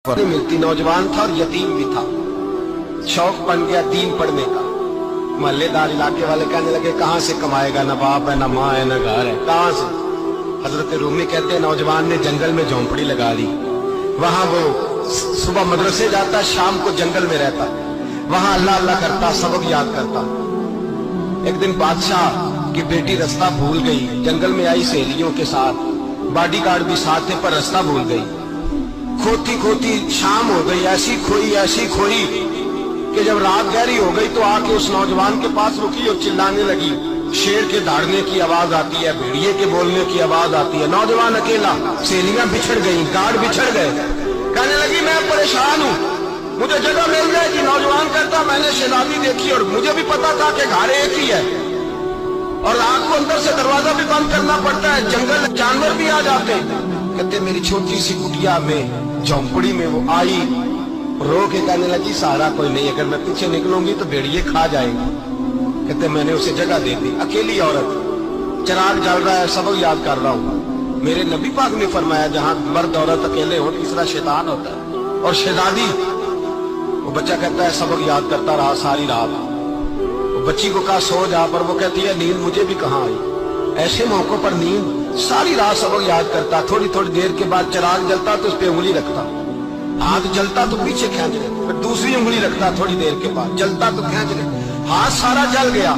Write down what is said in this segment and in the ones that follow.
मिलती। नौजवान था और यतीम भी था। शौक बन गया दीन पढ़ने का। मोहल्लेदार इलाके वाले कहने लगे कहाँ से कमाएगा, ना बाप है, ना माँ है, ना घर है, कहाँ से। हजरत रूमी कहते हैं नौजवान ने जंगल में झोंपड़ी लगा ली। वहां वो सुबह मदरसे जाता, शाम को जंगल में रहता, वहां अल्लाह अल्लाह करता, सबक याद करता। एक दिन बादशाह की बेटी रास्ता भूल गई, जंगल में आई सहेलियों के साथ, बॉडीगार्ड भी साथ थे, पर रास्ता भूल गई। खोती खोती शाम हो गई, ऐसी खोई कि जब रात गहरी हो गई तो आके उस नौजवान के पास रुकी और चिल्लाने लगी। शेर के दहाड़ने की आवाज आती है, भेड़िए के बोलने की आवाज आती है। नौजवान अकेला, सहेलियां बिछड़ गई, गार्ड बिछड़ गए। कहने लगी मैं परेशान हूँ, मुझे जगह मिल जाएगी। नौजवान कहता मैंने शहजादी देखी और मुझे भी पता था कि घर एक ही है और रात को अंदर से दरवाजा भी बंद करना पड़ता है, जंगल जानवर भी आ जाते। कहते मेरी छोटी सी कुटिया में, झोंपड़ी में वो आई, रो के कहने लगी सहारा कोई नहीं, अगर मैं पीछे निकलूंगी तो भेड़िए खा जाएंगे। कहते मैंने उसे जगह दे दी। अकेली औरत, चिराग जल रहा है, सबक याद कर रहा हूँ। मेरे नबी पाक ने फरमाया जहां मर्द औरत अकेले हो तीसरा शैतान होता है। और शहजादी, वो बच्चा कहता है सबक याद करता रहा सारी रात। वो बच्ची को कहा सो जा, पर वो कहती है नींद मुझे भी कहाँ आई। ऐसे मौकों पर नींद, सारी रात सबक याद करता। थोड़ी थोड़ी देर के बाद चिराग जलता तो उस पर उंगली रखता, हाथ जलता तो पीछे खींच ले, फिर दूसरी उंगली रखता, थोड़ी देर के बाद जलता तो खींच ले, हाथ सारा जल गया।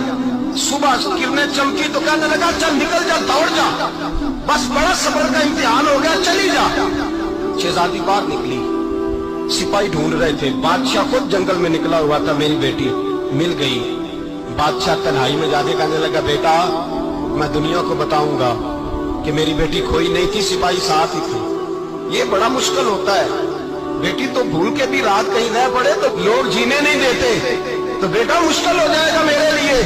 सुबह किरणें चमकी तो कहने लगा चल निकल जा, दौड़ जा, बस बड़ा सब्र का इम्तिहान हो गया, चली जा। शहजादी बाहर निकली, सिपाही ढूंढ रहे थे। बादशाह खुद जंगल में निकला हुआ था, मेरी बेटी मिल गई। बादशाह तन्हाई में जाके कहने लगा बेटा मैं दुनिया को बताऊंगा कि मेरी बेटी खोई नहीं थी, सिपाही साथ ही थे। ये बड़ा मुश्किल होता है, बेटी तो भूल के भी रात कहीं रह पड़े तो लोग जीने नहीं देते, तो बेटा मुश्किल हो जाएगा मेरे लिए।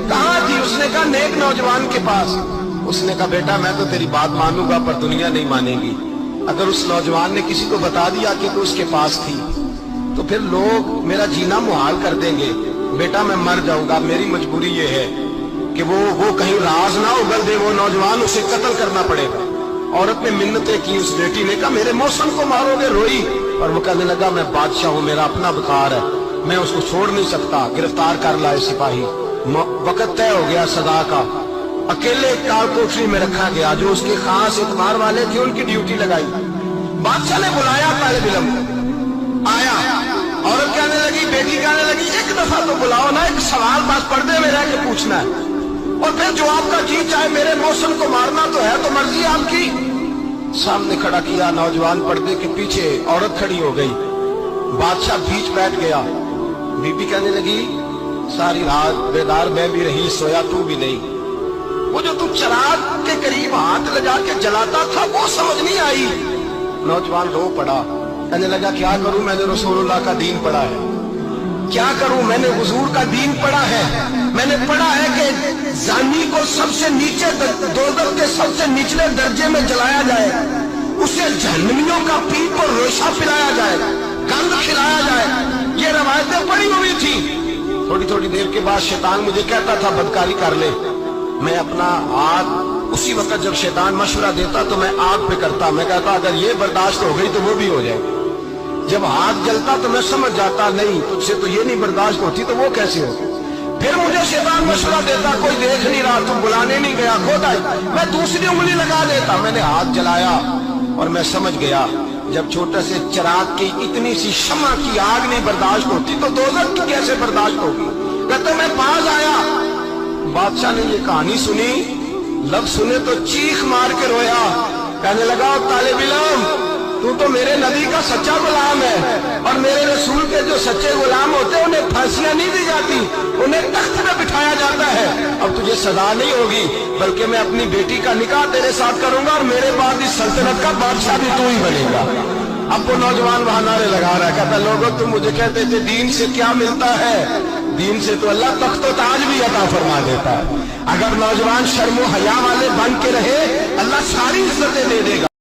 कहाँ थी? उसने कहा नेक नौजवान के पास। उसने कहा बेटा मैं तो तेरी बात मानूंगा पर दुनिया नहीं मानेगी। अगर उस नौजवान ने किसी को बता दिया कि तू उसके पास थी तो फिर लोग मेरा जीना मुहाल कर देंगे। बेटा मैं मर जाऊंगा, मेरी मजबूरी ये है कि वो कहीं राज ना उगल दे वो नौजवान, उसे कत्ल करना पड़ेगा। औरत ने मिन्नतें की, उस बेटी ने कहा मेरे मौसम को मारोगे, रोई। और वो कहने लगा मैं बादशाह हूँ, मेरा अपना वकार है, मैं उसको छोड़ नहीं सकता। गिरफ्तार कर लाए सिपाही। वक्त तय हो गया सदा का। अकेले काल कोठरी में रखा गया, जो उसके खास इतबार वाले थे उनकी ड्यूटी लगाई। बादशाह ने बुलाया तालिब इल्म, आया। औरत कहने लगी, बेटी कहने लगी एक दफा तो बुलाओ ना, एक सवाल बस पर्दे में रह के पूछना है और फिर जो आपका जी चाहे। मेरे मौसम को मारना तो है, तो मर्जी आपकी। सामने खड़ा किया, नौजवान पर्दे के पीछे, औरत खड़ी हो गई। बादशाह बीच बैठ गया। बीबी कहने लगी सारी रात बेदार मैं भी रही, सोया तू भी नहीं। वो जो तू चिराग के करीब हाथ लगा के जलाता था वो समझ नहीं आई। नौजवान रो पड़ा, कहने लगा क्या करूं, मैंने रसूलुल्लाह का दीन पढ़ा है, क्या करूं, मैंने हुजूर का दीन पढ़ा है। मैंने पढ़ा है कि जानी को सबसे नीचे दोज़ख के सबसे निचले दर्जे में जलाया जाए, उसे जहन्नमियों का पीप और रेशा पिलाया जाए, गंद खिलाया जाए। ये रवायतें पड़ी हुई थी। थोड़ी थोड़ी देर के बाद शैतान मुझे कहता था बदकारी कर ले। मैं अपना हाथ उसी वक्त जब शैतान मशवरा देता तो मैं आग पे करता। मैं कहता अगर ये बर्दाश्त हो गई तो वो भी हो जाएगी। जब हाथ जलता तो मैं समझ जाता नहीं तुझसे तो ये नहीं बर्दाश्त होती तो वो कैसे होगी। फिर मुझे शैतान मशवरा देता कोई देख नहीं रहा, तुम बुलाने नहीं गया, खुद आई, मैं दूसरी उंगली लगा देता। मैंने हाथ जलाया और मैं समझ गया जब छोटे से चिराग की इतनी सी शम्मा की आग नहीं बर्दाश्त होती तो दोज़ख की कैसे बर्दाश्त होगी। कहते मैं पास आया, बादशाह ने ये कहानी सुनी, लफ्ज सुने तो चीख मार के रोया। कहने लगा तालिब इल्म तू तो मेरे नबी का सच्चा गुलाम है और मेरे रसूल के जो सच्चे गुलाम होते हैं उन्हें फांसियां नहीं दी जाती, उन्हें तख्त पे बिठाया जाता है। अब तुझे सजा नहीं होगी बल्कि मैं अपनी बेटी का निकाह तेरे साथ करूंगा और मेरे बाद इस सल्तनत का बादशाह भी तू ही बनेगा। अब वो नौजवान वहां नारे लगा रहा है, कहता लोगों तुम मुझे कहते थे दीन से क्या मिलता है, दीन से तो अल्लाह तख्त व ताज भी अता फरमा देता है। अगर नौजवान शर्मो हया वाले बन के रहे अल्लाह सारी इज्जतें दे देगा।